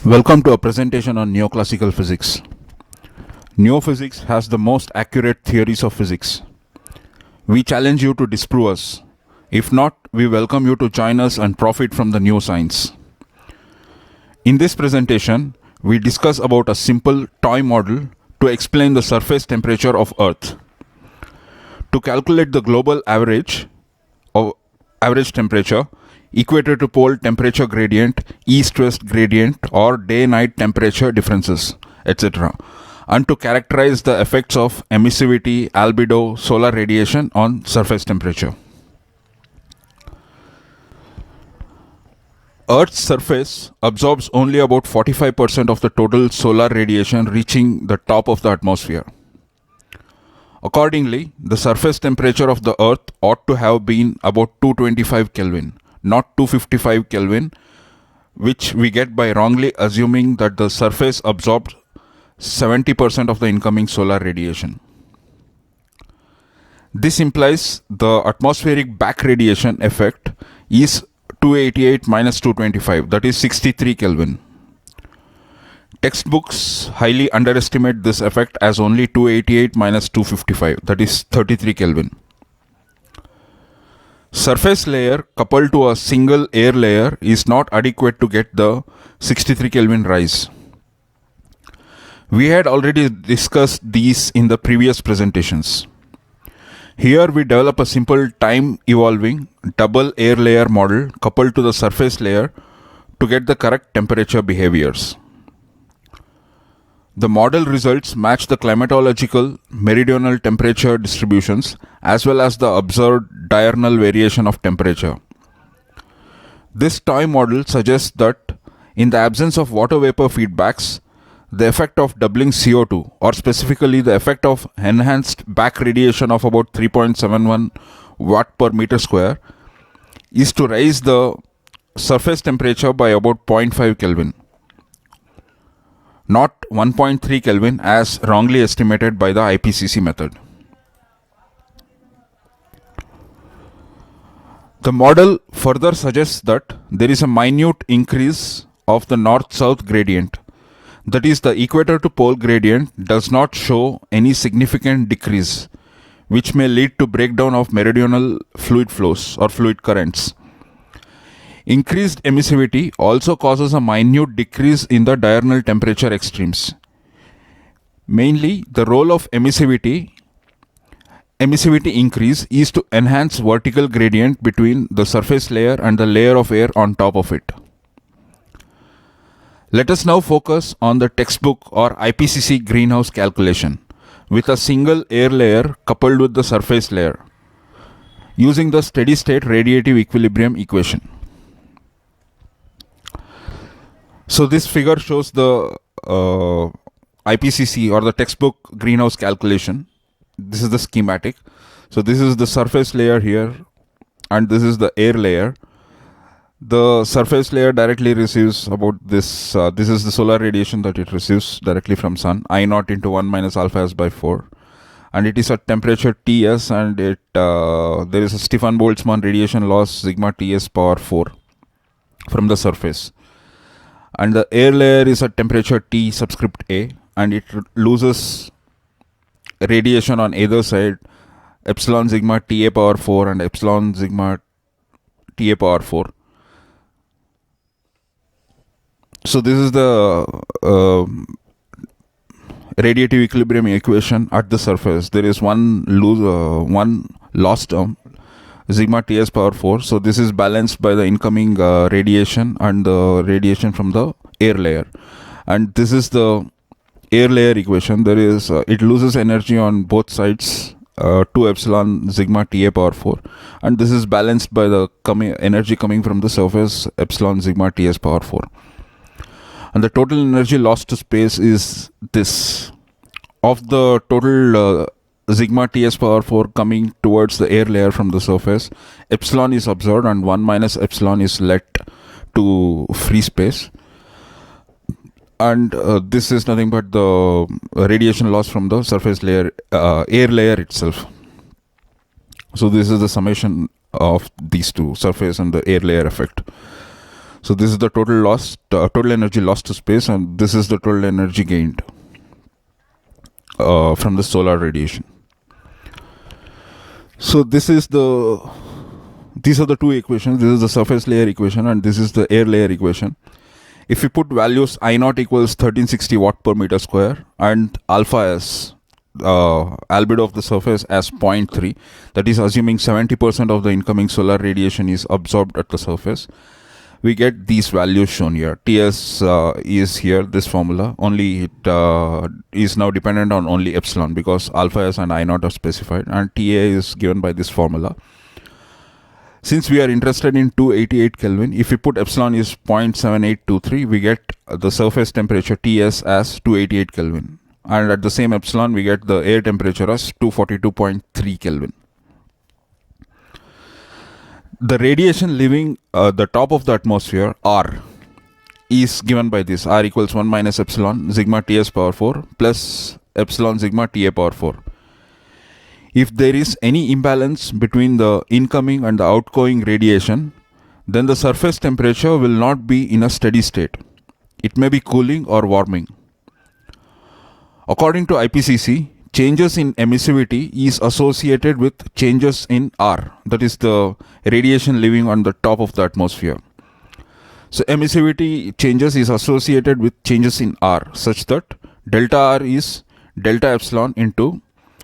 Welcome to a presentation on neoclassical physics. Neophysics has the most accurate theories of physics. We challenge you to disprove us. If not, we welcome you to join us and profit from the new science. In this presentation, we discuss about a simple toy model to explain the surface temperature of Earth. To calculate the global average temperature, equator to pole temperature gradient, east-west gradient, or day-night temperature differences, etc. And to characterize the effects of emissivity, albedo, solar radiation on surface temperature. Earth's surface absorbs only about 45% of the total solar radiation reaching the top of the atmosphere. Accordingly, the surface temperature of the Earth ought to have been about 225 Kelvin, not 255 Kelvin, which we get by wrongly assuming that the surface absorbed 70% of the incoming solar radiation. This implies the atmospheric back radiation effect is 288 minus 225, that is 63 Kelvin. Textbooks highly underestimate this effect as only 288 minus 255, that is 33 Kelvin. Surface layer coupled to a single air layer is not adequate to get the 63 Kelvin rise. We had already discussed these in the previous presentations. Here we develop a simple time evolving double air layer model coupled to the surface layer to get the correct temperature behaviors. The model results match the climatological meridional temperature distributions as well as the observed diurnal variation of temperature. This toy model suggests that in the absence of water vapor feedbacks, the effect of doubling CO2, or specifically the effect of enhanced back radiation of about 3.71 watt per meter square, is to raise the surface temperature by about 0.5 Kelvin. Not 1.3 Kelvin as wrongly estimated by the IPCC method. The model further suggests that there is a minute increase of the north-south gradient. That is, the equator to pole gradient does not show any significant decrease, which may lead to breakdown of meridional fluid flows or fluid currents. Increased emissivity also causes a minute decrease in the diurnal temperature extremes. Mainly, the role of emissivity increase is to enhance vertical gradient between the surface layer and the layer of air on top of it. Let us now focus on the textbook or IPCC greenhouse calculation with a single air layer coupled with the surface layer using the steady state radiative equilibrium equation. So this figure shows the IPCC or the textbook greenhouse calculation. This is the schematic. So this is the surface layer here and this is the air layer. The surface layer directly receives about this. This is the solar radiation that it receives directly from sun. I naught into 1 minus alpha s by 4. And it is at temperature Ts and there is a Stefan-Boltzmann radiation loss sigma Ts power 4 from the surface. And the air layer is at temperature T subscript A and it loses radiation on either side, epsilon sigma Ta power 4 and epsilon sigma Ta power 4. So this is the radiative equilibrium equation at the surface. There is one loss term, sigma Ts power 4. So this is balanced by the incoming radiation and the radiation from the air layer. And this is the air layer equation. There is it loses energy on both sides, 2 epsilon sigma Ta power 4. And this is balanced by the energy coming from the surface, epsilon sigma Ts power 4. And the total energy lost to space is this. Of the total sigma Ts power 4 coming towards the air layer from the surface, epsilon is observed and 1 minus epsilon is let to free space. And this is nothing but the radiation loss from the surface layer, air layer itself. So this is the summation of these two, surface and the air layer effect. So this is the total energy lost to space, and this is the total energy gained from the solar radiation. So these are the two equations. This is the surface layer equation and this is the air layer equation. If we put values, I naught equals 1360 watt per meter square and alpha as albedo of the surface as 0.3, that is assuming 70% of the incoming solar radiation is absorbed at the surface, we get these values shown here. Ts is here, this formula, only it is now dependent on only epsilon because alpha s and I naught are specified, and Ta is given by this formula. Since we are interested in 288 Kelvin, if we put epsilon is 0.7823, we get the surface temperature Ts as 288 Kelvin. And at the same epsilon, we get the air temperature as 242.3 Kelvin. The radiation leaving the top of the atmosphere, R, is given by this. R equals 1 minus epsilon sigma Ts power 4 plus epsilon sigma Ta power 4. If there is any imbalance between the incoming and the outgoing radiation, then the surface temperature will not be in a steady state. It may be cooling or warming. According to IPCC, changes in emissivity is associated with changes in R, that is the radiation living on the top of the atmosphere. So emissivity changes is associated with changes in R, such that delta R is delta epsilon into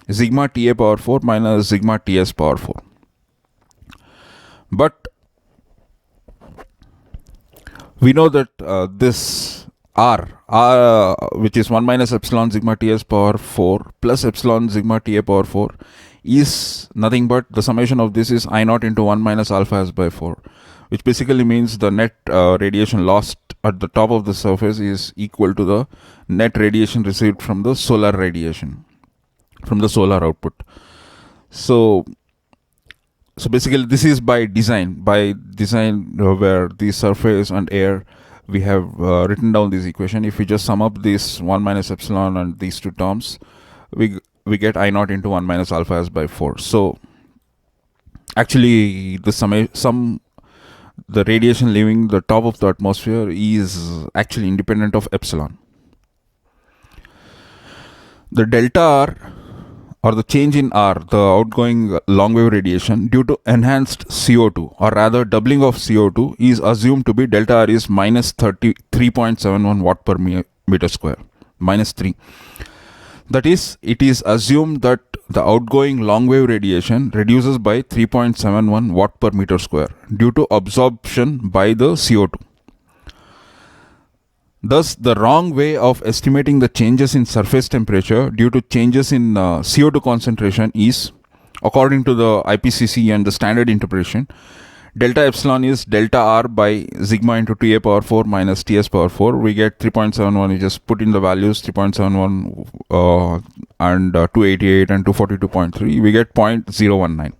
sigma Ta power 4 minus sigma Ts power 4. But we know that this R, which is 1 minus epsilon sigma Ts power 4 plus epsilon sigma Ta power 4, is nothing but the summation of this is I naught into 1 minus alpha s by 4, which basically means the net radiation lost at the top of the surface is equal to the net radiation received from the solar radiation, from the solar output. So basically this is by design where the surface and air, we have written down this equation. If we just sum up this 1 minus epsilon and these two terms, we get I naught into 1 minus alpha s by 4. So actually the radiation leaving the top of the atmosphere is actually independent of epsilon. The delta R, or the change in R, the outgoing long wave radiation due to enhanced CO2, or rather doubling of CO2, is assumed to be delta R is minus 3.71 watt per meter square, minus 3. That is, it is assumed that the outgoing long wave radiation reduces by 3.71 watt per meter square due to absorption by the CO2. Thus, the wrong way of estimating the changes in surface temperature due to changes in CO2 concentration is, according to the IPCC and the standard interpretation, delta epsilon is delta R by sigma into Ta power 4 minus Ts power 4. We get 3.71. You just put in the values 3.71 and 288 and 242.3. We get 0.019.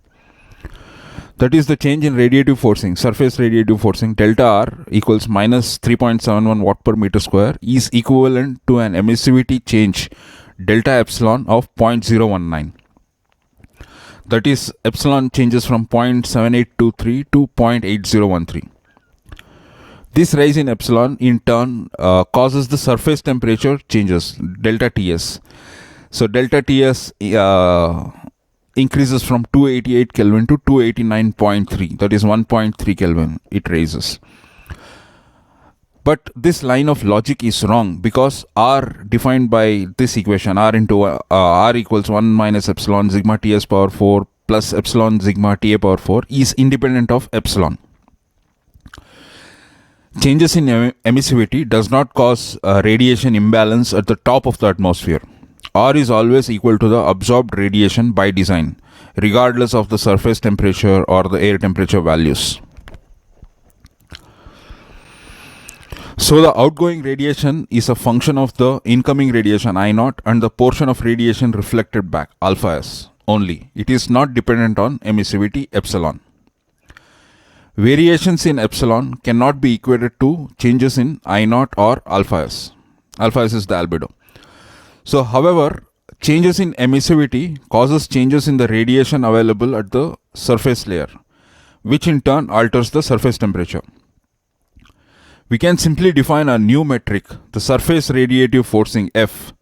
That is the change in radiative forcing, surface radiative forcing. Delta R equals minus 3.71 watt per meter square is equivalent to an emissivity change delta epsilon of 0.019. That is, epsilon changes from 0.7823 to 0.8013. This rise in epsilon in turn causes the surface temperature changes, delta Ts. So delta Ts increases from 288 Kelvin to 289.3, that is 1.3 Kelvin it raises. But this line of logic is wrong because R defined by this equation, R into R equals 1 minus epsilon sigma Ts power 4 plus epsilon sigma Ta power 4 is independent of epsilon. Changes in emissivity does not cause radiation imbalance at the top of the atmosphere. R is always equal to the absorbed radiation by design, regardless of the surface temperature or the air temperature values. So the outgoing radiation is a function of the incoming radiation I naught and the portion of radiation reflected back, alpha s, only. It is not dependent on emissivity epsilon. Variations in epsilon cannot be equated to changes in I naught or alpha s. Alpha s is the albedo. So however, changes in emissivity causes changes in the radiation available at the surface layer, which in turn alters the surface temperature. we can simply define a new metric, the surface radiative forcing F,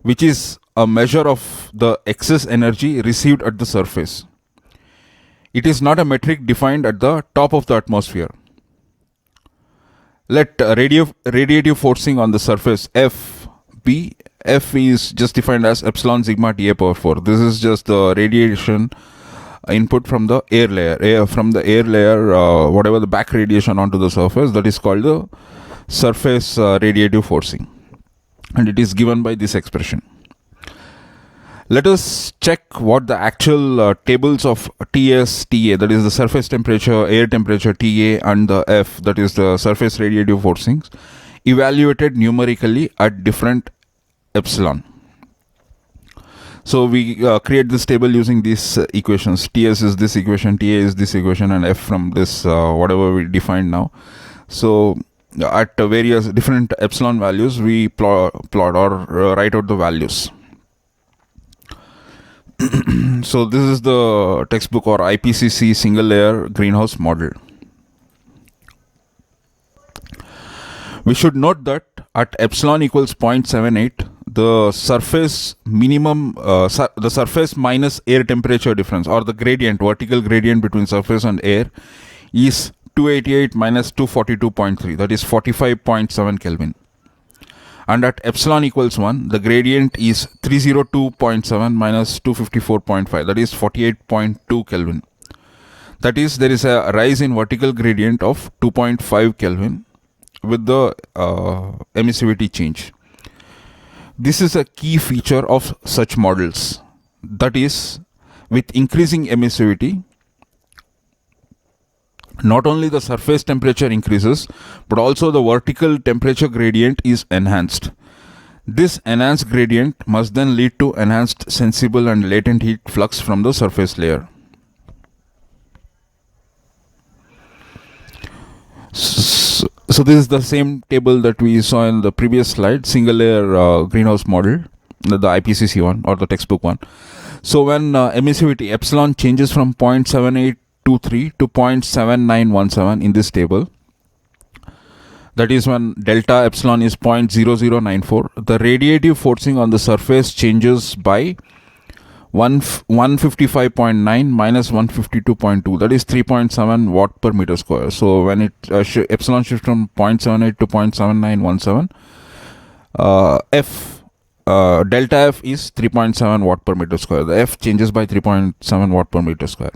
which is a measure of the excess energy received at the surface. It is not a metric defined at the top of the atmosphere. Let radiative forcing on the surface F be. F is just defined as epsilon sigma Ta power 4. This is just the radiation input from the air layer. Whatever the back radiation onto the surface, that is called the surface radiative forcing, and it is given by this expression. Let us check what the actual tables of Ts, Ta, that is the surface temperature, air temperature Ta, and the F, that is the surface radiative forcings, evaluated numerically at different epsilon. So we create this table using these equations. Ts is this equation, Ta is this equation, and F from this whatever we defined now. So at various different epsilon values, we plot or write out the values. So this is the textbook or IPCC single layer greenhouse model. We should note that at epsilon equals 0.78, the surface minimum, the surface minus air temperature difference, or the gradient, vertical gradient between surface and air, is 288 minus 242.3, that is 45.7 Kelvin. And at epsilon equals 1, the gradient is 302.7 minus 254.5, that is 48.2 Kelvin. That is, there is a rise in vertical gradient of 2.5 Kelvin with the emissivity change. This is a key feature of such models. That is, with increasing emissivity, not only the surface temperature increases, but also the vertical temperature gradient is enhanced. This enhanced gradient must then lead to enhanced sensible and latent heat flux from the surface layer. So this is the same table that we saw in the previous slide, single layer greenhouse model, the IPCC one or the textbook one. So when emissivity epsilon changes from 0.7823 to 0.7917 in this table, that is when delta epsilon is 0.0094, the radiative forcing on the surface changes by 155.9 minus 152.2, that is 3.7 watt per meter square. So when it epsilon shifts from 0.78 to 0.7917, delta F is 3.7 watt per meter square. The F changes by 3.7 watt per meter square.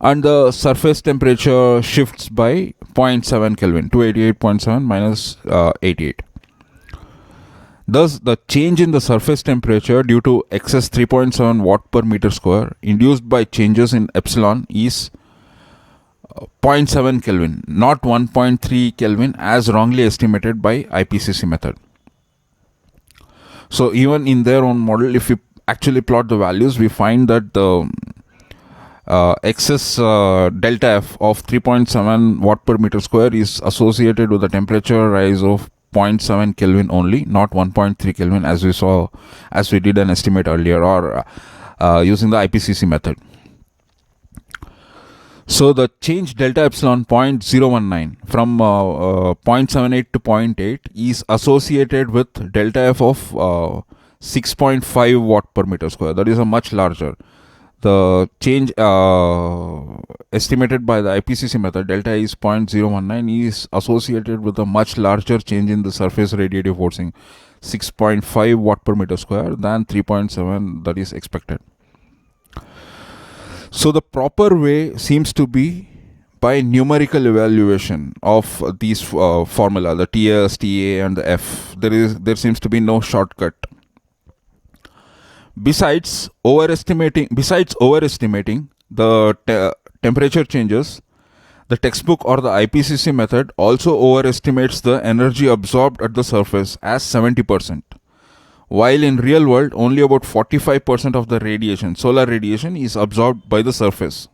And the surface temperature shifts by 0.7 Kelvin, 288.7 minus 88. Thus, the change in the surface temperature due to excess 3.7 watt per meter square induced by changes in epsilon is 0.7 Kelvin, not 1.3 Kelvin as wrongly estimated by IPCC method. So even in their own model, if we actually plot the values, we find that the excess delta F of 3.7 watt per meter square is associated with the temperature rise of 0.7 Kelvin only, not 1.3 Kelvin as we did an estimate earlier, or using the IPCC method. So the change delta epsilon 0.019 from 0.78 to 0.8 is associated with delta F of 6.5 watt per meter square. That is a much larger. The change estimated by the IPCC method, delta is 0.019, is associated with a much larger change in the surface radiative forcing, 6.5 watt per meter square, than 3.7 that is expected. So the proper way seems to be by numerical evaluation of these formula, the TS, TA, and the F. There seems to be no shortcut. Besides overestimating the temperature changes, the textbook or the IPCC method also overestimates the energy absorbed at the surface as 70%, while in real world only about 45% of the radiation, solar radiation, is absorbed by the surface,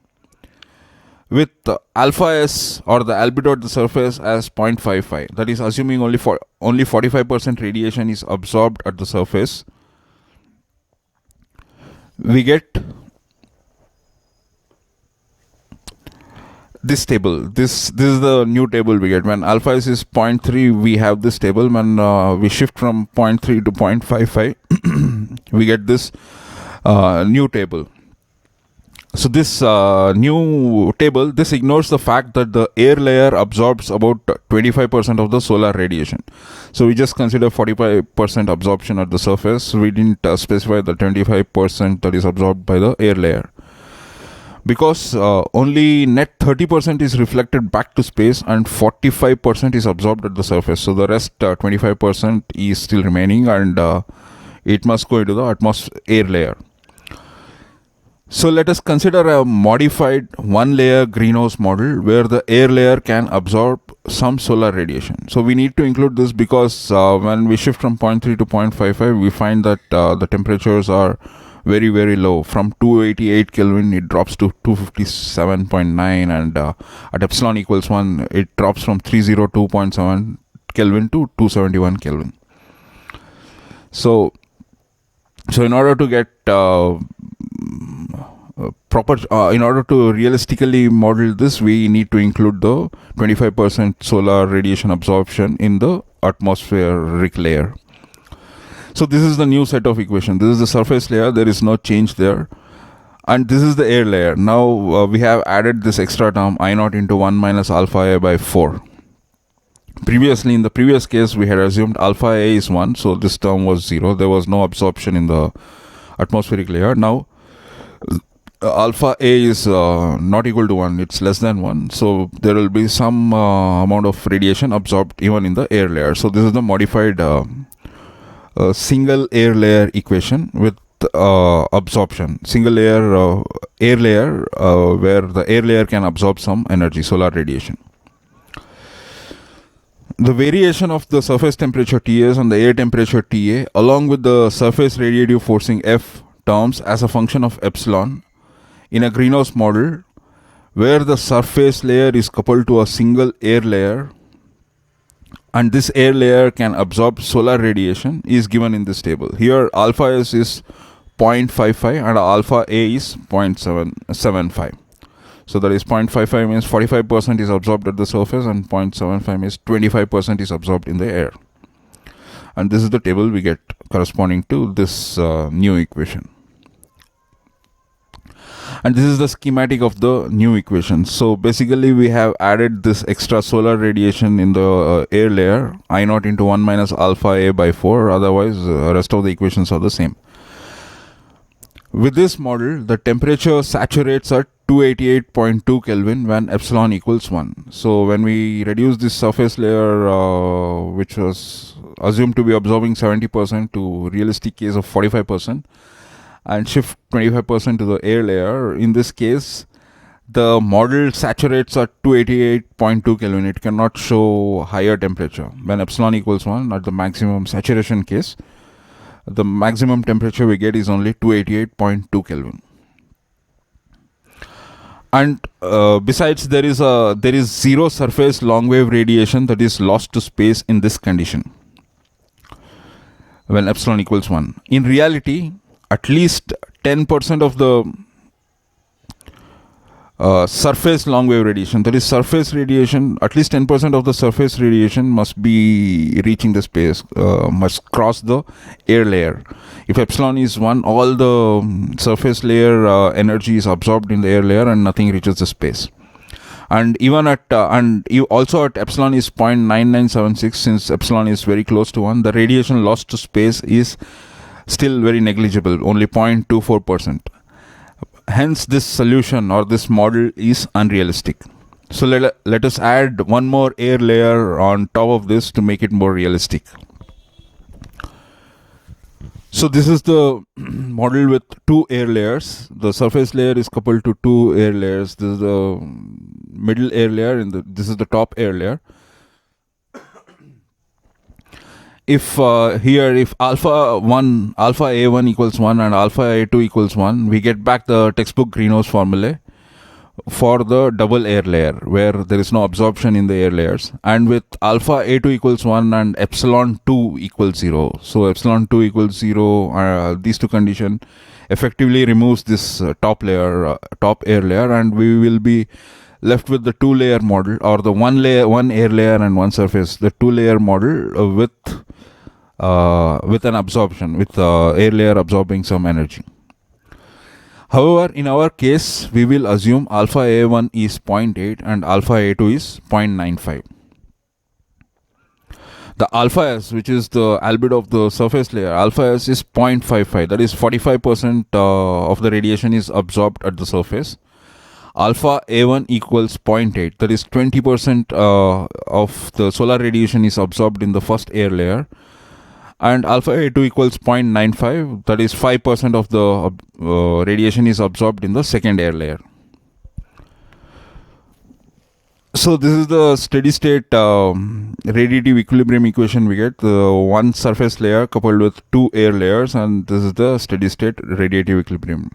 with alpha S or the albedo at the surface as 0.55. That is assuming only 45% radiation is absorbed at the surface. We get this table, this is the new table we get. When alpha is 0.3, we have this table. When we shift from 0.3 to 0.55, we get this new table. So this new table, this ignores the fact that the air layer absorbs about 25% of the solar radiation. So we just consider 45% absorption at the surface. We didn't specify the 25% that is absorbed by the air layer, because only net 30% is reflected back to space and 45% is absorbed at the surface. So the rest 25% is still remaining, and it must go into the air layer. So let us consider a modified one layer greenhouse model where the air layer can absorb some solar radiation. So we need to include this because when we shift from 0.3 to 0.55, we find that the temperatures are very, very low. From 288 Kelvin, it drops to 257.9, and at epsilon equals 1, it drops from 302.7 Kelvin to 271 Kelvin. So in order to get in order to realistically model this, we need to include the 25% solar radiation absorption in the atmospheric layer. So this is the new set of equation. This is the surface layer, there is no change there, and this is the air layer. Now we have added this extra term I naught into 1 minus alpha A by 4. Previously, in the previous case, we had assumed alpha A is 1, so this term was 0. There was no absorption in the atmospheric layer. Now alpha A is not equal to 1, it's less than 1, so there will be some amount of radiation absorbed even in the air layer. So this is the modified single air layer equation with absorption. Single layer air layer where the air layer can absorb some energy, solar radiation. The variation of the surface temperature Ts and the air temperature Ta along with the surface radiative forcing F terms as a function of epsilon in a greenhouse model where the surface layer is coupled to a single air layer and this air layer can absorb solar radiation is given in this table. Here alpha S is 0.55 and alpha A is 0.775. So that is 0.55 means 45% is absorbed at the surface and 0.75 means 25% is absorbed in the air. And this is the table we get corresponding to this new equation. And this is the schematic of the new equation. So basically we have added this extra solar radiation in the air layer, I naught into 1 minus alpha A by 4, otherwise rest of the equations are the same. With this model, the temperature saturates at 288.2 Kelvin when epsilon equals 1. So when we reduce this surface layer, which was assumed to be absorbing 70% to realistic case of 45%, and shift 25% to the air layer, in this case, the model saturates at 288.2 Kelvin. It cannot show higher temperature. When epsilon equals 1 at the maximum saturation case, the maximum temperature we get is only 288.2 Kelvin. And besides, there is zero surface long wave radiation that is lost to space in this condition when epsilon equals 1. In reality, at least 10% of the surface long wave radiation, that is surface radiation, at least 10% of the surface radiation must be reaching the space, must cross the air layer. If epsilon is 1, all the surface layer energy is absorbed in the air layer and nothing reaches the space. And even at also at epsilon is 0.9976, since epsilon is very close to 1, the radiation lost to space is still very negligible, only 0.24%. Hence this solution or this model is unrealistic. So let us add one more air layer on top of this to make it more realistic. So this is the model with two air layers. The surface layer is coupled to two air layers. This is the middle air layer and this is the top air layer. If if alpha A1 equals 1 and alpha A2 equals 1, we get back the textbook greenhouse formulae for the double air layer where there is no absorption in the air layers, and with alpha A2 equals 1 and epsilon 2 equals 0. So epsilon 2 equals 0, these two conditions effectively removes this top air layer, and we will be left with the two layer model, or the one air layer and one surface, the two layer model with an absorption, with air layer absorbing some energy. However, in our case, we will assume alpha A1 is 0.8 and alpha A2 is 0.95. The alpha S, which is the albedo of the surface layer, alpha S is 0.55. That is 45% of the radiation is absorbed at the surface. Alpha A1 equals 0.8. That is 20% of the solar radiation is absorbed in the first air layer. And alpha A2 equals 0.95. That is 5% of the radiation is absorbed in the second air layer. So this is the steady state radiative equilibrium equation we get. The one surface layer coupled with two air layers, and this is the steady state radiative equilibrium.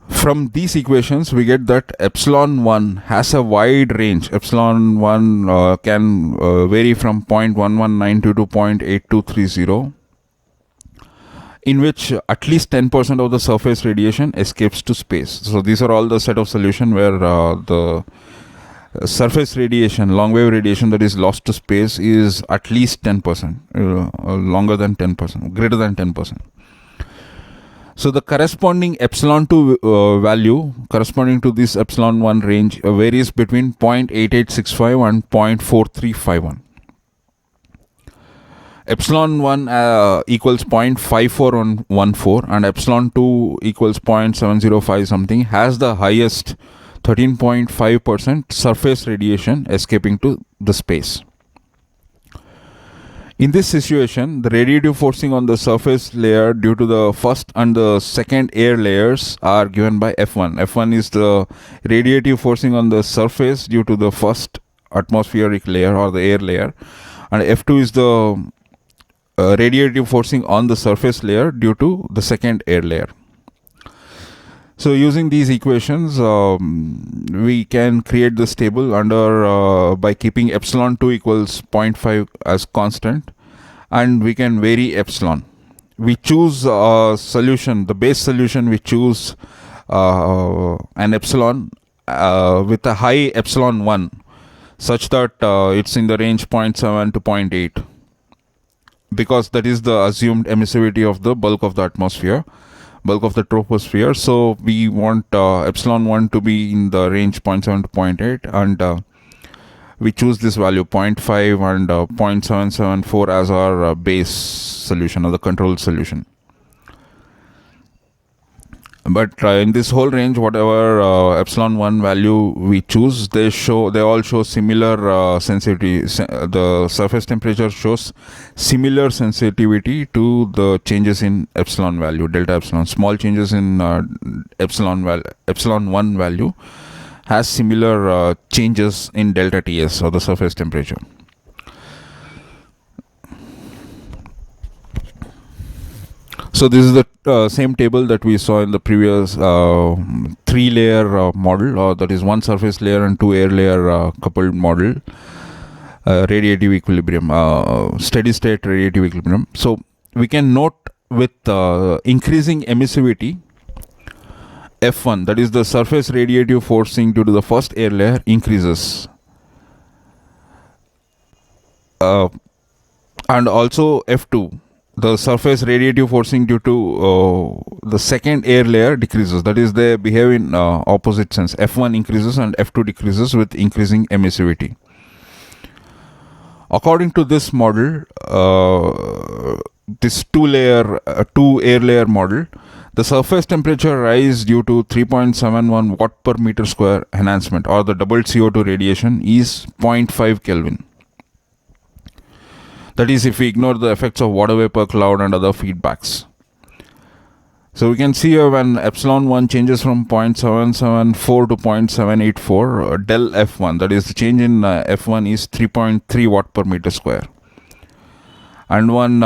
From these equations, we get that epsilon 1 has a wide range. Epsilon 1 can vary from 0.1192 to 0.8230, in which at least 10% of the surface radiation escapes to space. So these are all the set of solution where the surface radiation, long wave radiation that is lost to space is at least 10%, longer than 10%, greater than 10%. So the corresponding epsilon 2 value corresponding to this epsilon 1 range varies between 0.8865 and 0.4351. Epsilon 1 equals 0.5414 and epsilon 2 equals 0.705 something has the highest 13.5% surface radiation escaping to the space. In this situation, the radiative forcing on the surface layer due to the first and the second air layers are given by F1. F1 is the radiative forcing on the surface due to the first atmospheric layer or the air layer, and F2 is the radiative forcing on the surface layer due to the second air layer. So using these equations, we can create this table under by keeping epsilon 2 equals 0.5 as constant, and we can vary epsilon. We choose a solution, the base solution we choose an epsilon with a high epsilon 1 such that it's in the range 0.7 to 0.8, because that is the assumed emissivity of the bulk of the atmosphere, bulk of the troposphere. So we want epsilon 1 to be in the range 0.7 to 0.8, and we choose this value 0.5 and 0.774 as our base solution or the control solution. But in this whole range, whatever epsilon 1 value we choose, they all show similar sensitivity. The surface temperature shows similar sensitivity to the changes in epsilon value, delta epsilon. Small changes in epsilon 1 value has similar changes in delta Ts or the surface temperature. So this is the same table that we saw in the previous three-layer model, or that is one surface layer and two air layer coupled model, radiative equilibrium, steady state radiative equilibrium. So we can note with increasing emissivity, F1, that is the surface radiative forcing due to the first air layer, increases. And also F2, the surface radiative forcing due to the second air layer decreases. That is, they behave in opposite sense. F1 increases and F2 decreases with increasing emissivity. According to this model, this two air layer model, the surface temperature rise due to 3.71 watt per meter square enhancement, or the doubled CO2 radiation, is 0.5 Kelvin. That is, if we ignore the effects of water vapor cloud and other feedbacks. So we can see here when epsilon 1 changes from 0.774 to 0.784, del F1, that is the change in F1 is 3.3 watt per meter square. And when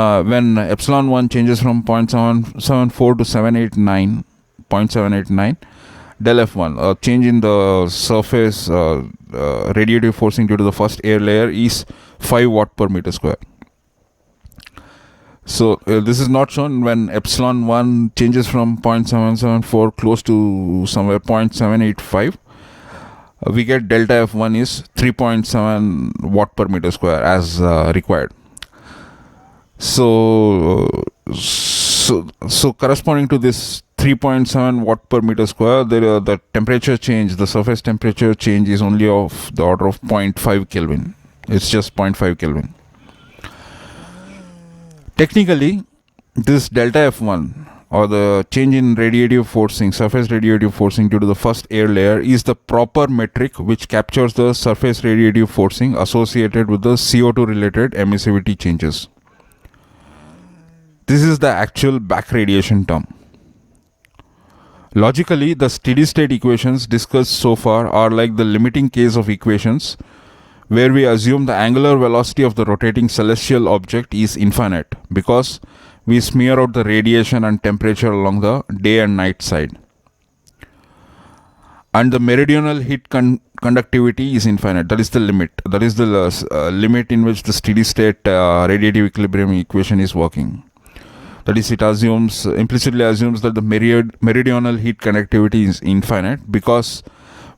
epsilon 1 changes from 0.774 to 0.789, del F1, change in the surface radiative forcing due to the first air layer is 5 watt per meter square. So this is not shown when epsilon 1 changes from 0.774 close to somewhere 0.785. we get delta F1 is 3.7 watt per meter square as required. So corresponding to this 3.7 watt per meter square, the temperature change, the surface temperature change is only of the order of 0.5 Kelvin. It's just 0.5 Kelvin. Technically, this delta F1, or the change in radiative forcing, surface radiative forcing due to the first air layer, is the proper metric which captures the surface radiative forcing associated with the CO2 related emissivity changes. This is the actual back radiation term. Logically, the steady state equations discussed so far are like the limiting case of equations where we assume the angular velocity of the rotating celestial object is infinite because we smear out the radiation and temperature along the day and night side. And the meridional heat conductivity is infinite. That is the limit. That is the limit in which the steady state radiative equilibrium equation is working. That is, it implicitly assumes that the meridional heat conductivity is infinite because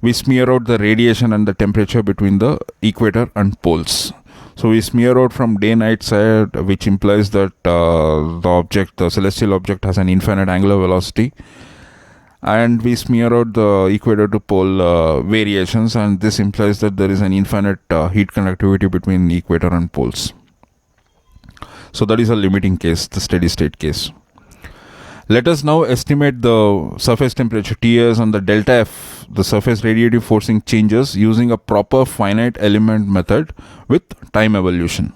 we smear out the radiation and the temperature between the equator and poles. So we smear out from day-night side, which implies that the celestial object has an infinite angular velocity, and we smear out the equator to pole variations, and this implies that there is an infinite heat conductivity between the equator and poles. So that is a limiting case, the steady state case. Let us now estimate the surface temperature Ts and the delta F, the surface radiative forcing changes, using a proper finite element method with time evolution.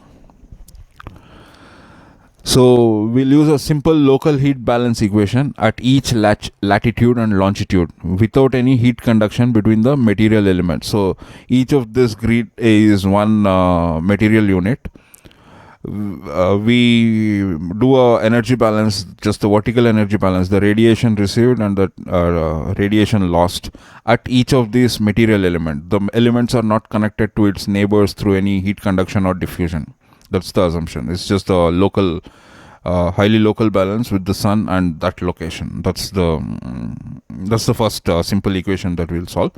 So we'll use a simple local heat balance equation at each latitude and longitude without any heat conduction between the material elements. So each of this grid is one material unit. We do a energy balance, just the vertical energy balance, the radiation received and the radiation lost at each of these material elements. The elements are not connected to its neighbors through any heat conduction or diffusion. That's the assumption. It's just a local, highly local balance with the sun and that location. That's the first simple equation that we'll solve.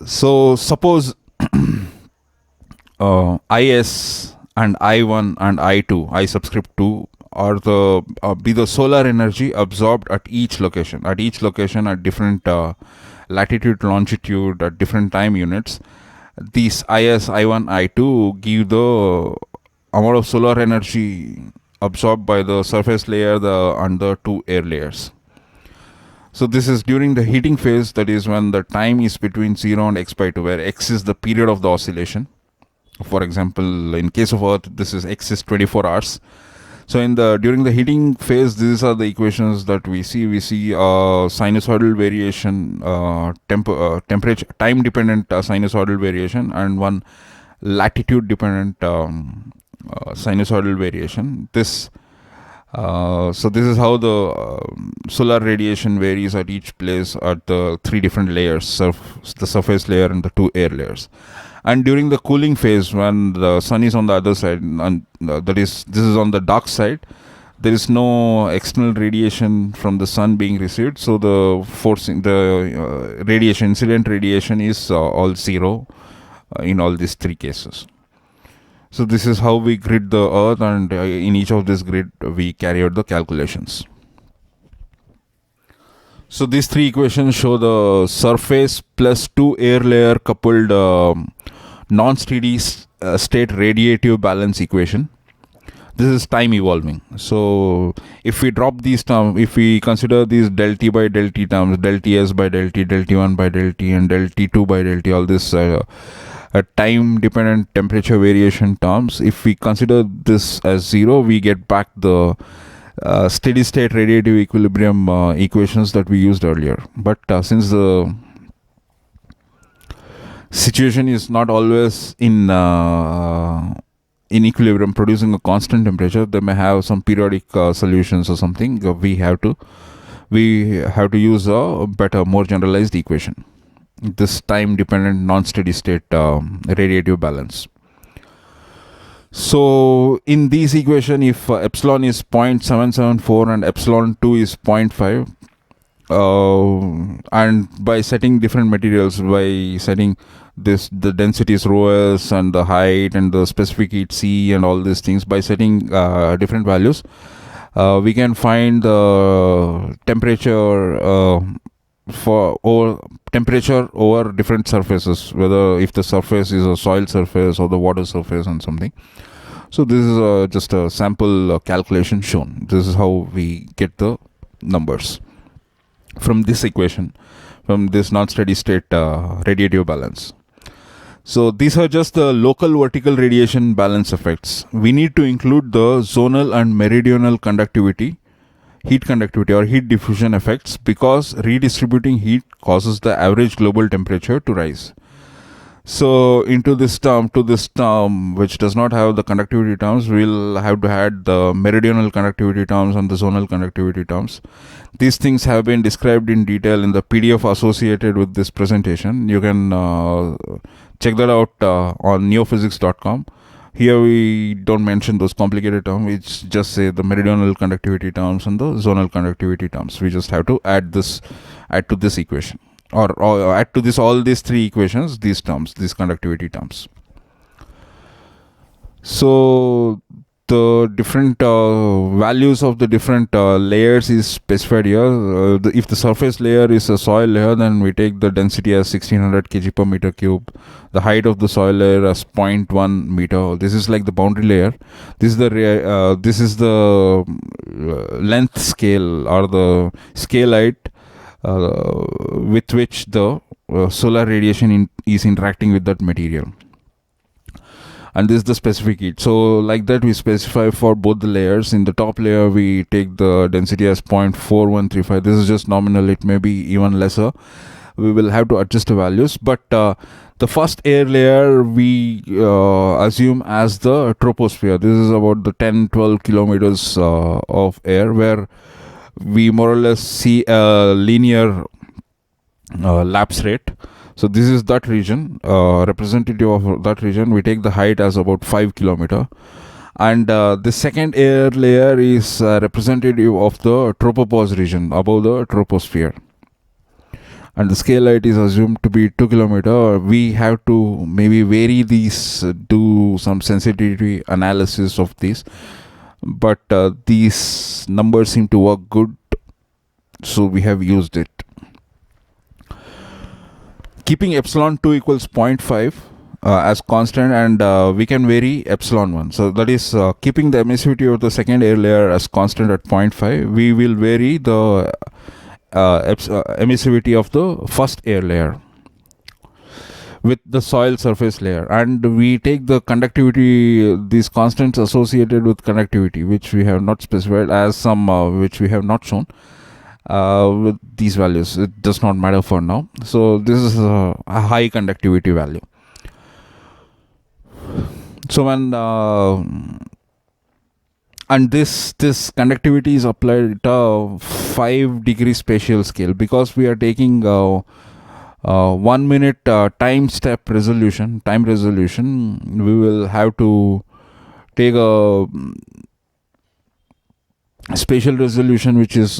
So suppose IS and I1 and I2, I subscript 2, are be the solar energy absorbed at each location. At different latitude, longitude, at different time units. These IS, I1, I2 give the amount of solar energy absorbed by the surface layer and the two air layers. So this is during the heating phase, that is when the time is between 0 and x by 2, where x is the period of the oscillation. For example, in case of Earth, this is x is 24 hours. So during the heating phase, these are the equations that we see. We see sinusoidal variation, temperature, time-dependent sinusoidal variation, and one latitude-dependent sinusoidal variation. So this is how the solar radiation varies at each place at the three different layers, the surface layer and the two air layers. And during the cooling phase, when the sun is on the other side, and this is on the dark side, there is no external radiation from the sun being received. So the incident radiation is all zero in all these three cases. So this is how we grid the Earth, and in each of this grid we carry out the calculations. So these three equations show the surface plus two air layer coupled non-steady state radiative balance equation. This is time evolving. So if we drop these terms, if we consider these del T by del T terms, del Ts by del T, del T1 by del T, and del T2 by del T, all this time dependent temperature variation terms, if we consider this as zero, we get back the steady state radiative equilibrium equations that we used earlier. But since the situation is not always in equilibrium, producing a constant temperature, they may have some periodic solutions or something. We have to use a better, more generalized equation, this time dependent non-steady state radiative balance. So in this equation, if epsilon is 0.774 and epsilon 2 is 0.5, and by setting different materials, by setting the densities rho s and the height and the specific heat C and all these things, by setting different values, we can find the temperature temperature over different surfaces, whether if the surface is a soil surface or the water surface and something. So this is just a sample calculation shown. This is how we get the numbers from this equation, from this non-steady state radiative balance. So these are just the local vertical radiation balance effects. We need to include the zonal and meridional conductivity, heat conductivity or heat diffusion effects, because redistributing heat causes the average global temperature to rise. So to this term which does not have the conductivity terms, we'll have to add the meridional conductivity terms and the zonal conductivity terms. These things have been described in detail in the PDF associated with this presentation. You can check that out on neophysics.com. Here we don't mention those complicated terms. We just say the meridional conductivity terms and the zonal conductivity terms. We just have to add to this equation, or add to this all these three equations, these terms, these conductivity terms. So the different values of the different layers is specified here. If the surface layer is a soil layer, then we take the density as 1600 kg per meter cube. The height of the soil layer as 0.1 meter. This is like the boundary layer. This is the length scale, or the scale height with which the solar radiation is interacting with that material. And this is the specific heat. So like that we specify for both the layers. In the top layer we take the density as 0.4135. This is just nominal, it may be even lesser. We will have to adjust the values, but the first air layer we assume as the troposphere. This is about the 10-12 kilometers of air, where we more or less see a linear lapse rate. So this is that region, representative of that region. We take the height as about 5 kilometer, and the second air layer is representative of the tropopause region above the troposphere, and the scale height is assumed to be 2 kilometer. We have to maybe vary these, do some sensitivity analysis of these, but these numbers seem to work good, so we have used it. Keeping epsilon 2 equals 0.5 as constant, and we can vary epsilon 1. So that is keeping the emissivity of the second air layer as constant at 0.5. We will vary the emissivity of the first air layer with the soil surface layer, and we take the conductivity, these constants associated with conductivity, which we have not specified, as some which we have not shown. With these values, it does not matter for now. So this is a high conductivity value. So when and this conductivity is applied at a 5 degree spatial scale, because we are taking 1 minute time resolution. We will have to take a spatial resolution which is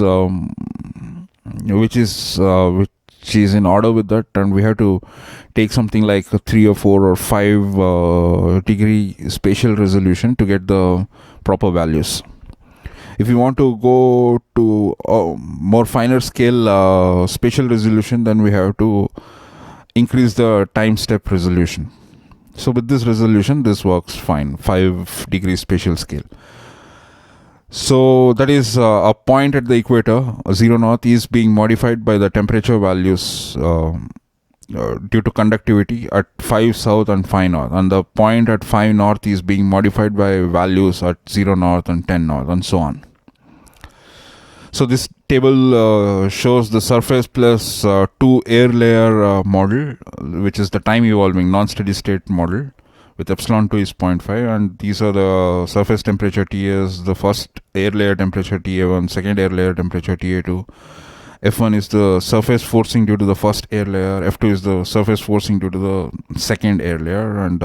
in order with that, and we have to take something like a 3 or 4 or 5 degree spatial resolution to get the proper values. If you want to go to more finer scale spatial resolution, then we have to increase the time step resolution. So with this resolution, this works fine, 5 degree spatial scale. So that is a point at the equator, 0 north, is being modified by the temperature values due to conductivity at 5 south and 5 north, and the point at 5 north is being modified by values at 0 north and 10 north, and so on. So this table shows the surface plus 2 air layer model, which is the time evolving non-steady state model, with epsilon 2 is 0.5, and these are the surface temperature TAs, the first air layer temperature TA1, second air layer temperature TA2. F1 is the surface forcing due to the first air layer, F2 is the surface forcing due to the second air layer, and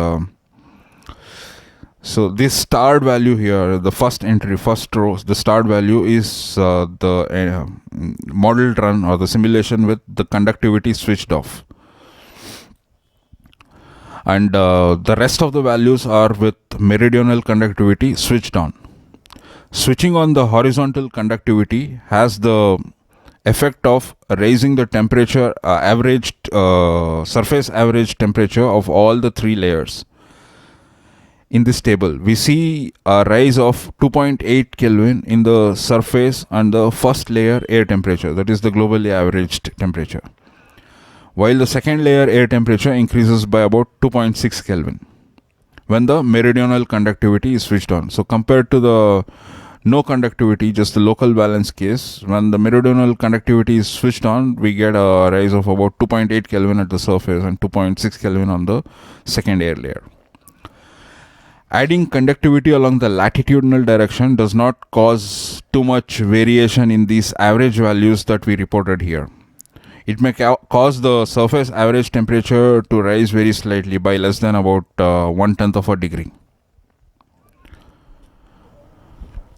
So this starred value here, the first entry, first row, the starred value is the modeled run or the simulation with the conductivity switched off, and the rest of the values are with meridional conductivity switched on. Switching on the horizontal conductivity has the effect of raising the temperature surface average temperature of all the three layers. In this table, we see a rise of 2.8 Kelvin in the surface and the first layer air temperature, that is the globally averaged temperature, while the second layer air temperature increases by about 2.6 Kelvin when the meridional conductivity is switched on. So compared to the no conductivity, just the local balance case, when the meridional conductivity is switched on, we get a rise of about 2.8 Kelvin at the surface and 2.6 Kelvin on the second air layer. Adding conductivity along the latitudinal direction does not cause too much variation in these average values that we reported here. It may cause the surface average temperature to rise very slightly by less than about 1/10 of a degree.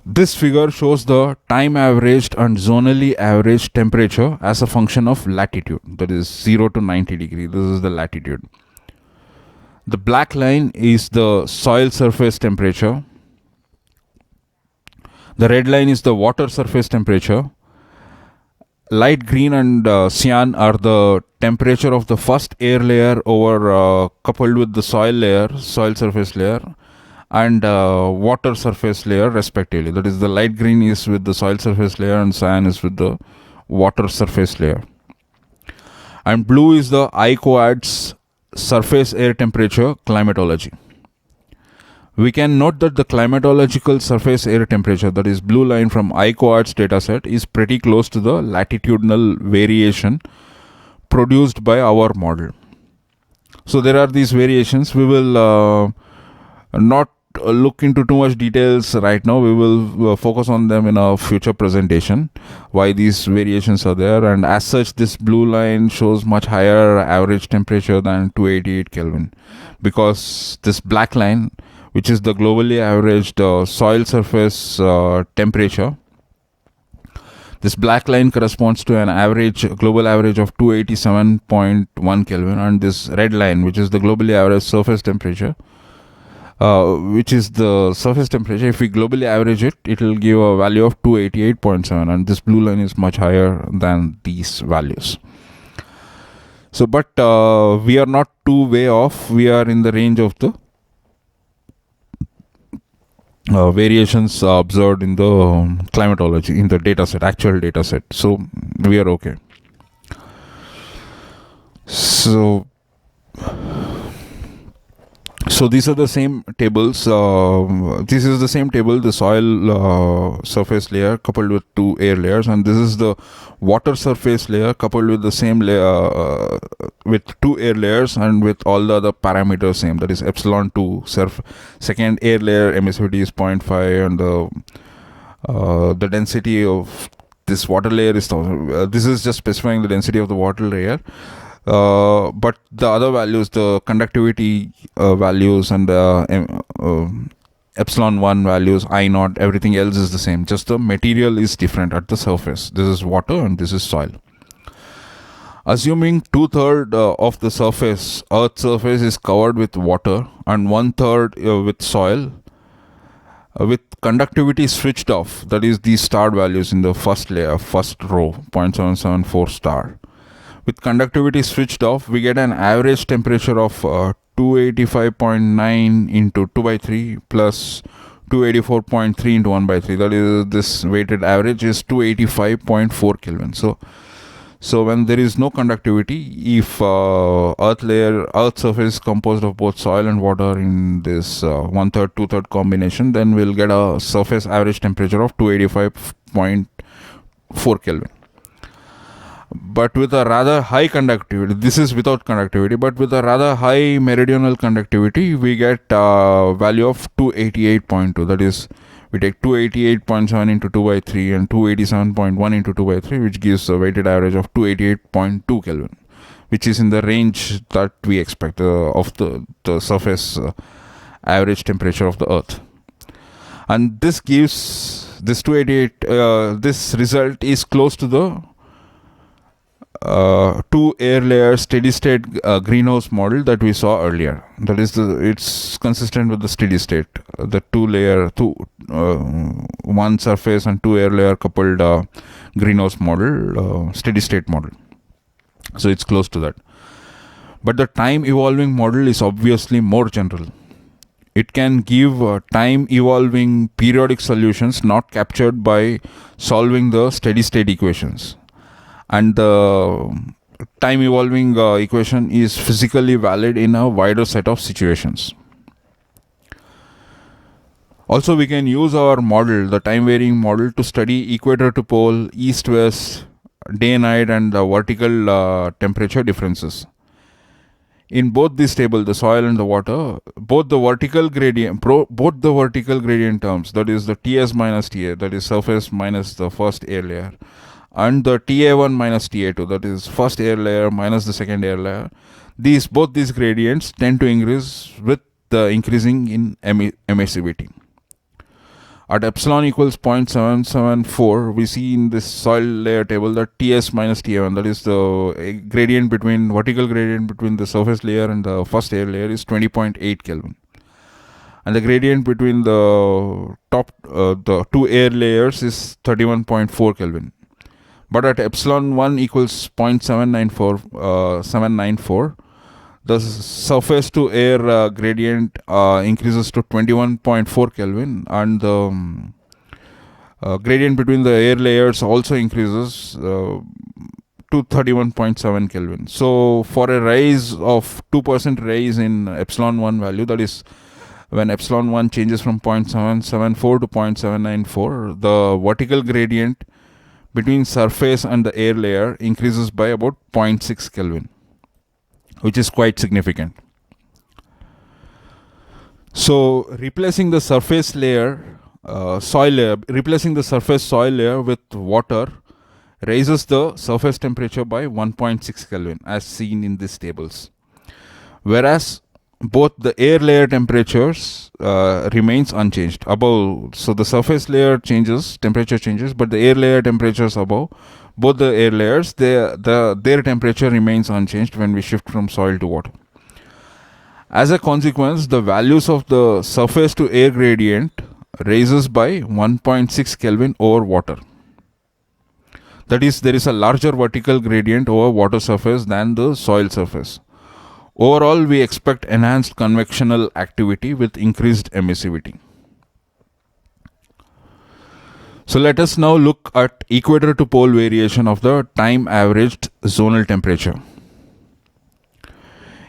This figure shows the time averaged and zonally averaged temperature as a function of latitude, that is 0 to 90 degrees. This is the latitude. The black line is the soil surface temperature. The red line is the water surface temperature. Light green and cyan are the temperature of the first air layer over coupled with the soil surface layer, and water surface layer respectively. That is, the light green is with the soil surface layer and cyan is with the water surface layer. And blue is the ICOAD's surface air temperature climatology. We can note that the climatological surface air temperature, that is blue line from ICOAD's dataset, is pretty close to the latitudinal variation produced by our model. So there are these variations. We will not look into too much details right now. We will focus on them in a future presentation, why these variations are there. And as such, this blue line shows much higher average temperature than 288 Kelvin, because this black line, which is the globally averaged soil surface temperature, this black line corresponds to an global average of 287.1 Kelvin, and this red line, which is the globally average surface temperature, which is the surface temperature, if we globally average it, it will give a value of 288.7, and this blue line is much higher than these values. So, but we are not too way off. We are in the range of the variations observed in the climatology, in the dataset, actual dataset. So, we are okay. So these are the same tables. This is the same table, the soil surface layer coupled with two air layers, and this is the water surface layer coupled with the same layer with two air layers and with all the other parameters same. That is epsilon 2 second air layer emissivity is 0.5, and the density of this water layer is 1000. This is just specifying the density of the water layer. But the other values, the conductivity values and the epsilon 1 values, I naught, everything else is the same. Just the material is different at the surface. This is water and this is soil. Assuming 2/3 of the surface, Earth's surface, is covered with water and 1/3 with soil, with conductivity switched off, that is these star values in the first layer, first row, 0.774 star. With conductivity switched off, we get an average temperature of 285.9 into 2/3 plus 284.3 into 1/3. That is, this weighted average is 285.4 Kelvin. So when there is no conductivity, if Earth surface is composed of both soil and water in this 1/3, 2/3 combination, then we'll get a surface average temperature of 285.4 Kelvin. But with a rather high conductivity, this is without conductivity, but with a rather high meridional conductivity, we get a value of 288.2. That is, we take 288.7 into 2/3 and 287.1 into 2/3, which gives a weighted average of 288.2 Kelvin, which is in the range that we expect of the surface average temperature of the Earth. And this gives this 288, this result is close to the two air layer steady state greenhouse model that we saw earlier. That is, it's consistent with the steady state, the one surface and two air layer coupled greenhouse model, steady state model. So it's close to that. But the time evolving model is obviously more general. It can give time evolving periodic solutions not captured by solving the steady state equations. And the time evolving equation is physically valid in a wider set of situations. Also, we can use our model, the time varying model, to study equator to pole, east west, day night, and vertical temperature differences. In both these tables, the soil and the water, both the vertical gradient terms, that is the Ts minus Ta, that is surface minus the first air layer, and the Ta1 minus Ta2, that is first air layer minus the second air layer, both these gradients tend to increase with the increasing in emissivity. At epsilon equals 0.774, we see in this soil layer table that Ts minus Ta1, that is the vertical gradient between the surface layer and the first air layer, is 20.8 Kelvin. And the gradient between the the two air layers is 31.4 Kelvin. But at epsilon 1 equals 0.794, the surface to air gradient increases to 21.4 Kelvin, and the gradient between the air layers also increases to 31.7 Kelvin. So for a rise of 2% rise in epsilon 1 value, that is when epsilon 1 changes from 0.774 to 0.794, the vertical gradient between surface and the air layer increases by about 0.6 Kelvin, which is quite significant. So replacing the surface layer, replacing the surface soil layer with water raises the surface temperature by 1.6 Kelvin as seen in these tables. Whereas both the air layer temperatures remains unchanged above. So the surface layer temperature changes, but the air layer temperatures above, both the air layers, their temperature remains unchanged when we shift from soil to water. As a consequence, the values of the surface to air gradient raises by 1.6 Kelvin over water. That is, there is a larger vertical gradient over water surface than the soil surface. Overall, we expect enhanced convectional activity with increased emissivity. So let us now look at equator to pole variation of the time averaged zonal temperature.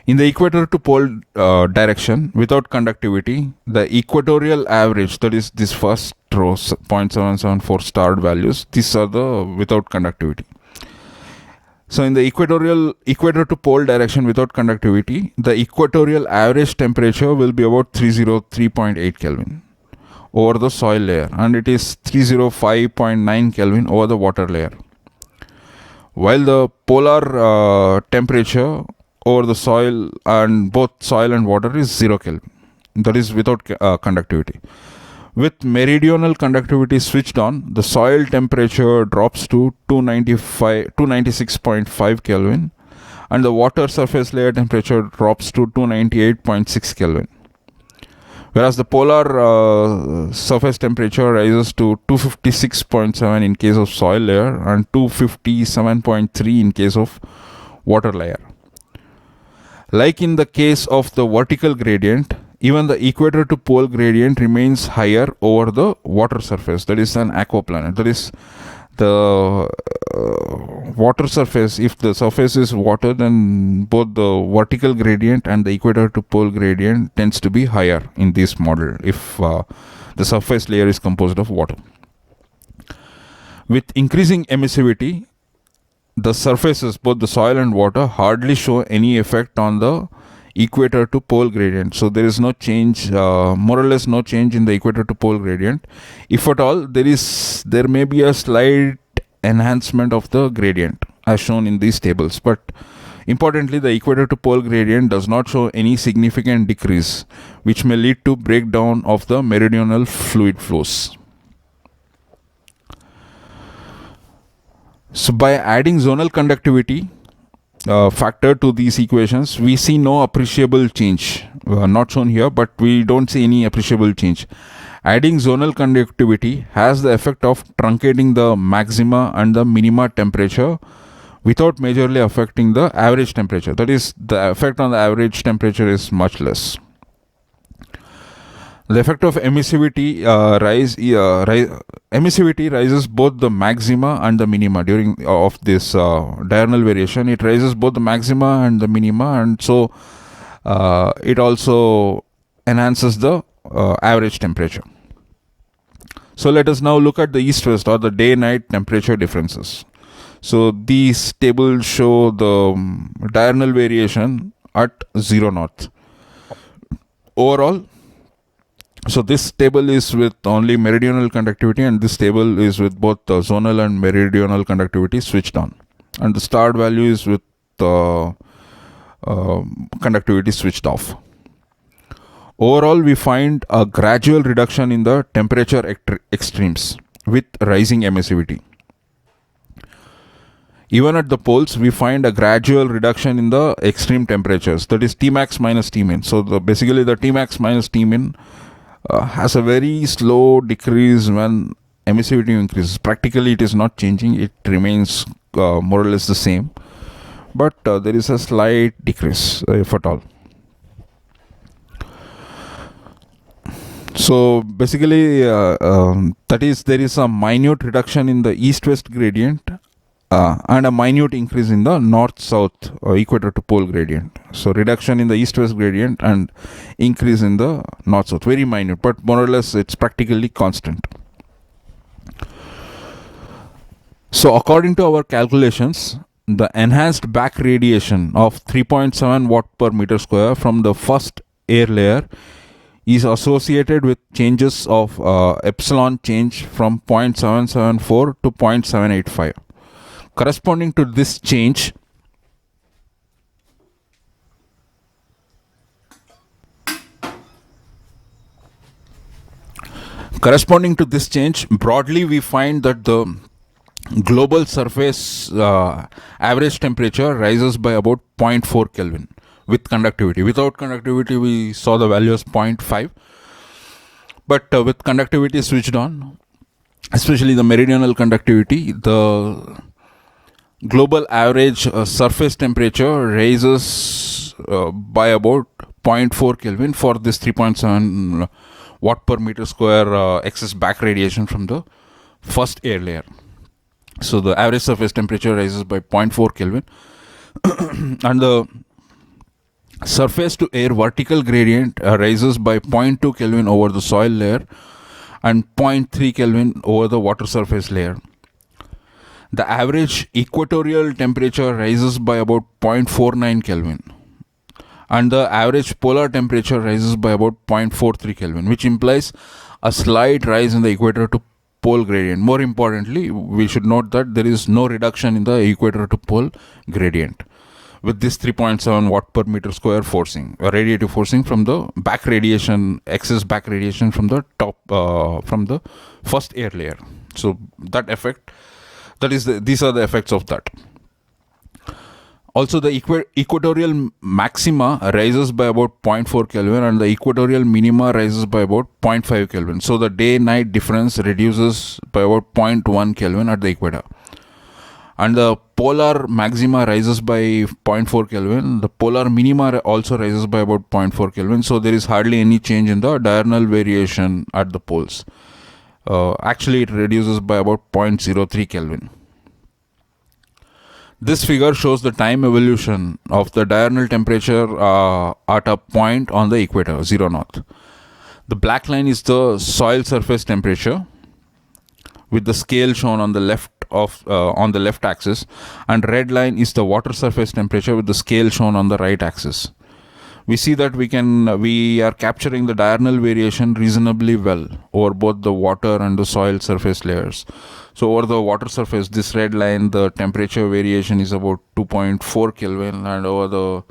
In the equator to pole direction without conductivity, the equatorial average, that is this first row 0.774 starred values, these are the without conductivity. So in the equator to pole direction without conductivity, the equatorial average temperature will be about 303.8 Kelvin over the soil layer, and it is 305.9 Kelvin over the water layer. While the polar temperature over the soil and both soil and water is 0 Kelvin. That is without conductivity. With meridional conductivity switched on, the soil temperature drops to 296.5 Kelvin and the water surface layer temperature drops to 298.6 Kelvin. Whereas the polar surface temperature rises to 256.7 in case of soil layer and 257.3 in case of water layer. Like in the case of the vertical gradient, even the equator to pole gradient remains higher over the water surface, that is an aquaplanet. That is the water surface, if the surface is water, then both the vertical gradient and the equator to pole gradient tends to be higher in this model if the surface layer is composed of water. With increasing emissivity, the surfaces, both the soil and water, hardly show any effect on the equator to pole gradient. So there is no change, more or less no change in the equator to pole gradient. If at all, there may be a slight enhancement of the gradient as shown in these tables, but Importantly, the equator to pole gradient does not show any significant decrease, which may lead to breakdown of the meridional fluid flows. So by adding zonal conductivity factor to these equations, we see no appreciable change. Not shown here, but we don't see any appreciable change. Adding zonal conductivity has the effect of truncating the maxima and the minima temperature without majorly affecting the average temperature. That is, the effect on the average temperature is much less. The effect of emissivity emissivity rises both the maxima and the minima during of this diurnal variation. It rises both the maxima and the minima, and so it also enhances the average temperature. So let us now look at the east-west or the day-night temperature differences. So these tables show the diurnal variation at 0 north. Overall, so this table is with only meridional conductivity, and this table is with both the zonal and meridional conductivity switched on, and the starred value is with the conductivity switched off. Overall, we find a gradual reduction in the temperature extremes with rising emissivity. Even at the poles, we find a gradual reduction in the extreme temperatures, that is Tmax minus Tmin. So basically the Tmax minus Tmin has a very slow decrease when emissivity increases. Practically it is not changing, it remains more or less the same, but there is a slight decrease if at all. So basically that is, there is a minute reduction in the east-west gradient and a minute increase in the north-south equator to pole gradient. So reduction in the east-west gradient and increase in the north-south, very minute, but more or less it's practically constant. So according to our calculations, the enhanced back radiation of 3.7 watt per meter square from the first air layer is associated with changes of epsilon change from 0.774 to 0.785. Corresponding to this change, broadly we find that the global surface average temperature rises by about 0.4 Kelvin with conductivity. Without conductivity, we saw the value as 0.5, but with conductivity switched on, especially the meridional conductivity, the global average surface temperature rises by about 0.4 Kelvin for this 3.7 watt per meter square excess back radiation from the first air layer. So the average surface temperature rises by 0.4 Kelvin and the surface to air vertical gradient rises by 0.2 Kelvin over the soil layer and 0.3 Kelvin over the water surface layer. The average equatorial temperature rises by about 0.49 Kelvin and the average polar temperature rises by about 0.43 Kelvin, which implies a slight rise in the equator to pole gradient. More importantly, we should note that there is no reduction in the equator to pole gradient with this 3.7 watt per meter square forcing, radiative forcing from the back radiation, excess back radiation from the top, from the first air layer. So that effect, these are the effects of that. Also, the equatorial maxima rises by about 0.4 Kelvin and the equatorial minima rises by about 0.5 Kelvin. So the day-night difference reduces by about 0.1 Kelvin at the equator. And the polar maxima rises by 0.4 Kelvin. The polar minima also rises by about 0.4 Kelvin. So there is hardly any change in the diurnal variation at the poles. Actually, it reduces by about 0.03 Kelvin. This figure shows the time evolution of the diurnal temperature at a point on the equator, 0 north. The black line is the soil surface temperature with the scale shown on the left on the left axis, and red line is the water surface temperature with the scale shown on the right axis. We see that we are capturing the diurnal variation reasonably well over both the water and the soil surface layers. So over the water surface, this red line, the temperature variation is about 2.4 Kelvin, and over the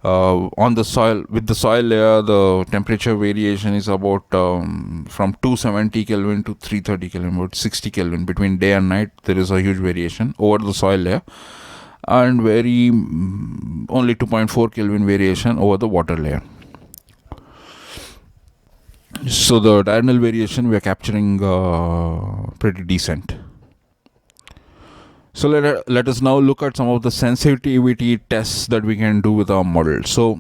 on the soil, with the soil layer, the temperature variation is about from 270 Kelvin to 330 Kelvin, about 60 Kelvin between day and night. There is a huge variation over the soil layer, and only 2.4 Kelvin variation over the water layer. So the diurnal variation we are capturing pretty decent. So let us now look at some of the sensitivity tests that we can do with our model. So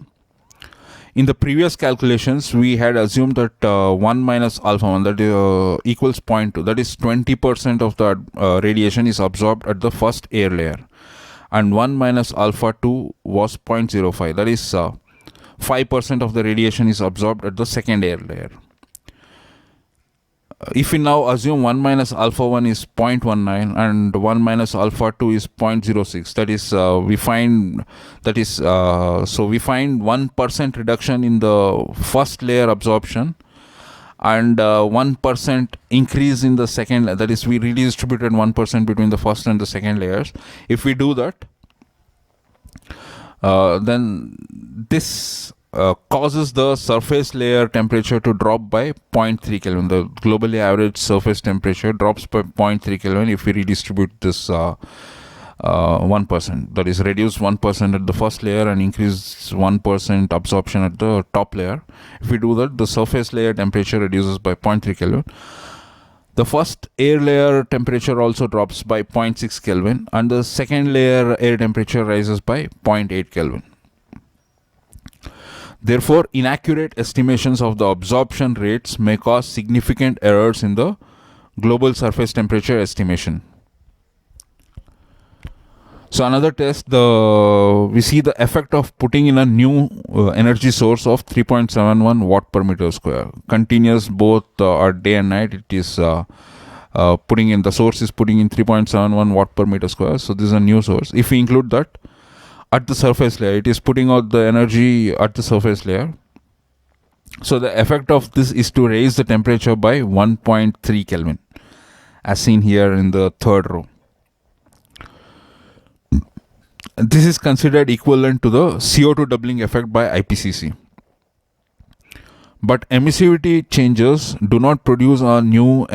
in the previous calculations, we had assumed that 1 minus alpha 1, that equals 0.2, that is 20% of the radiation is absorbed at the first air layer, and 1 minus alpha 2 was 0.05, that is 5% of the radiation is absorbed at the second air layer. If we now assume 1 minus alpha 1 is 0.19 and 1 minus alpha 2 is 0.06, that is we find 1% reduction in the first layer absorption and 1% increase in the second, that is we redistributed 1% between the first and the second layers. If we do that, then this causes the surface layer temperature to drop by 0.3 Kelvin. The globally average surface temperature drops by 0.3 Kelvin if we redistribute this 1%. That is, reduce 1% at the first layer and increase 1% absorption at the top layer. If we do that, the surface layer temperature reduces by 0.3 Kelvin. The first air layer temperature also drops by 0.6 Kelvin, and the second layer air temperature rises by 0.8 Kelvin. Therefore, inaccurate estimations of the absorption rates may cause significant errors in the global surface temperature estimation. So another test, we see the effect of putting in a new energy source of 3.71 watt per meter square, continuous both day and night. It is the source is putting in 3.71 watt per meter square. So this is a new source. If we include that at the surface layer, it is putting out the energy at the surface layer. So the effect of this is to raise the temperature by 1.3 Kelvin, as seen here in the third row. This is considered equivalent to the CO2 doubling effect by IPCC. But emissivity changes do not produce a new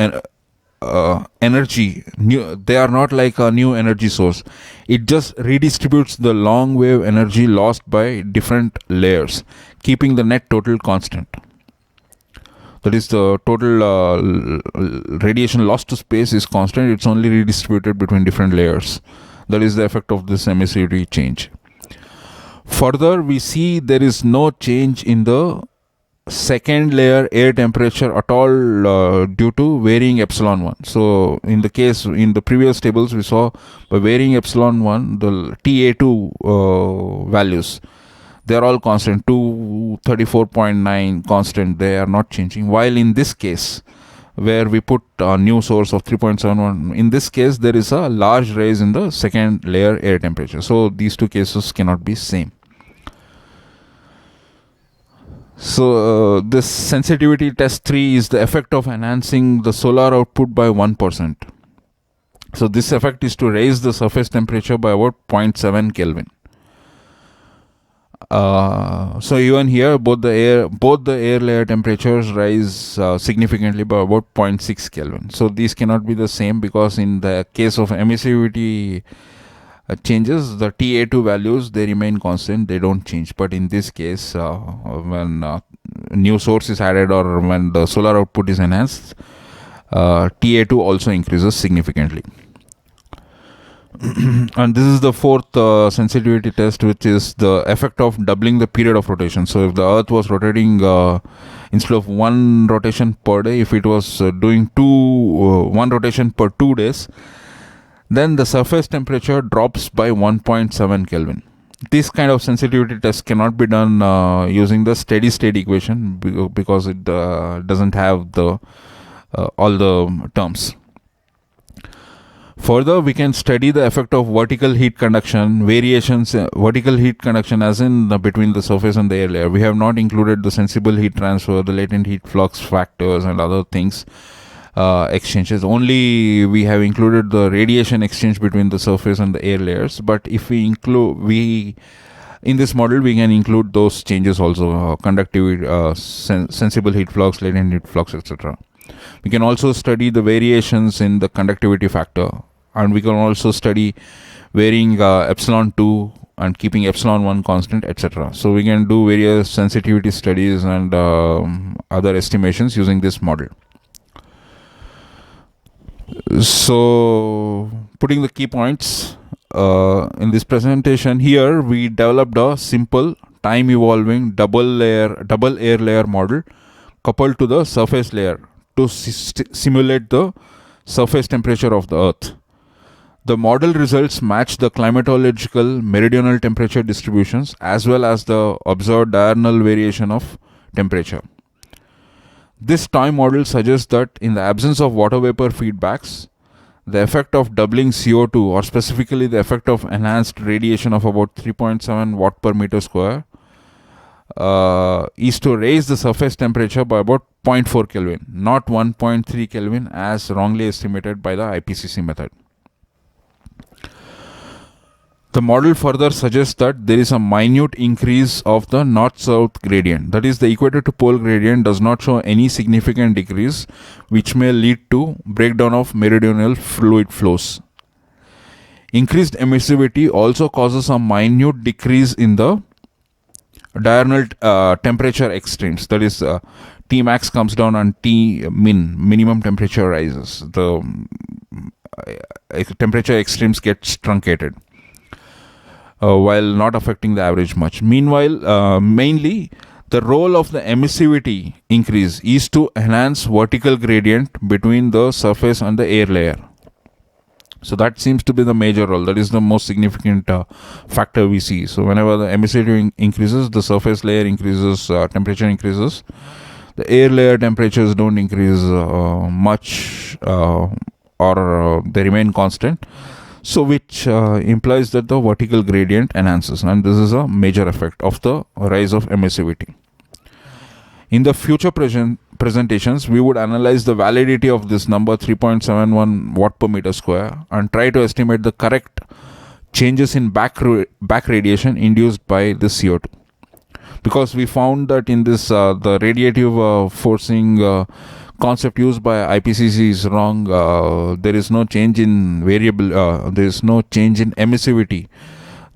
energy. They are not like a new energy source. It just redistributes the long wave energy lost by different layers, keeping the net total constant. That is, the total radiation lost to space is constant. It's only redistributed between different layers. That is the effect of this emissivity change. Further, we see there is no change in the second layer air temperature at all due to varying epsilon 1. So in the previous tables, we saw by varying epsilon 1, the Ta2 values, they are all constant, 234.9 constant, they are not changing. While in this case, where we put a new source of 3.71, in this case there is a large rise in the second layer air temperature. So these two cases cannot be same. So this sensitivity test 3 is the effect of enhancing the solar output by 1%. So this effect is to raise the surface temperature by about 0.7 Kelvin. So even here, both the air layer temperatures rise significantly by about 0.6 Kelvin. So these cannot be the same, because in the case of emissivity changes, the Ta2 values, they remain constant, they don't change. But in this case, when new source is added or when the solar output is enhanced, Ta2 also increases significantly. And this is the fourth sensitivity test, which is the effect of doubling the period of rotation. So if the Earth was rotating instead of one rotation per day, if it was doing one rotation per 2 days, then the surface temperature drops by 1.7 Kelvin. This kind of sensitivity test cannot be done using the steady state equation, because it doesn't have all the terms. Further, we can study the effect of vertical heat conduction, vertical heat conduction as in between the surface and the air layer. We have not included the sensible heat transfer, the latent heat flux factors and other things exchanges. Only we have included the radiation exchange between the surface and the air layers. But if we include in this model, we can include those changes also: conductivity, sensible heat flux, latent heat flux, etc. We can also study the variations in the conductivity factor, and we can also study varying epsilon 2 and keeping epsilon 1 constant, etc. So we can do various sensitivity studies and other estimations using this model. So, putting the key points in this presentation, here we developed a simple time evolving double air layer model coupled to the surface layer to simulate the surface temperature of the Earth. The model results match the climatological meridional temperature distributions as well as the observed diurnal variation of temperature. This time model suggests that in the absence of water vapor feedbacks, the effect of doubling CO2, or specifically the effect of enhanced radiation of about 3.7 watt per meter square, is to raise the surface temperature by about 0.4 Kelvin, not 1.3 Kelvin as wrongly estimated by the IPCC method. The model further suggests that there is a minute increase of the north-south gradient. That is, the equator to pole gradient does not show any significant decrease, which may lead to breakdown of meridional fluid flows. Increased emissivity also causes a minute decrease in the diurnal temperature extremes. That is, T max comes down and T minimum temperature rises. The temperature extremes get truncated, while not affecting the average much. Meanwhile, mainly the role of the emissivity increase is to enhance vertical gradient between the surface and the air layer. So that seems to be the major role. That is the most significant factor we see. So whenever the emissivity increases, the surface layer increases, temperature increases. The air layer temperatures don't increase much, or they remain constant. So which implies that the vertical gradient enhances, and this is a major effect of the rise of emissivity. In the future presentations, we would analyze the validity of this number 3.71 watt per meter square and try to estimate the correct changes in back radiation induced by the CO2. Because we found that in this the radiative forcing concept used by IPCC is wrong. There is no change in there is no change in emissivity.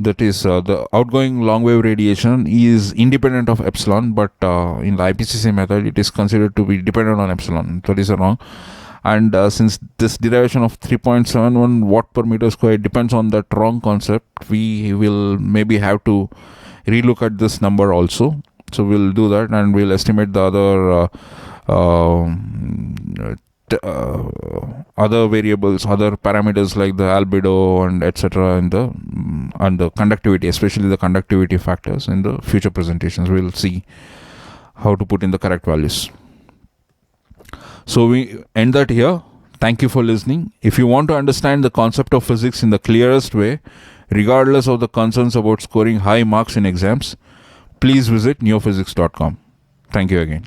That is, the outgoing long wave radiation is independent of epsilon, but in the IPCC method, it is considered to be dependent on epsilon. That is wrong. And since this derivation of 3.71 watt per meter square depends on that wrong concept, we will maybe have to relook at this number also. So we'll do that, and we'll estimate the other variables, other parameters like the albedo and etc. and the conductivity, especially the conductivity factors. In the future presentations, we'll see how to put in the correct values. So we end that here. Thank you for listening. If you want to understand the concept of physics in the clearest way, regardless of the concerns about scoring high marks in exams, please visit neophysics.com. Thank you again.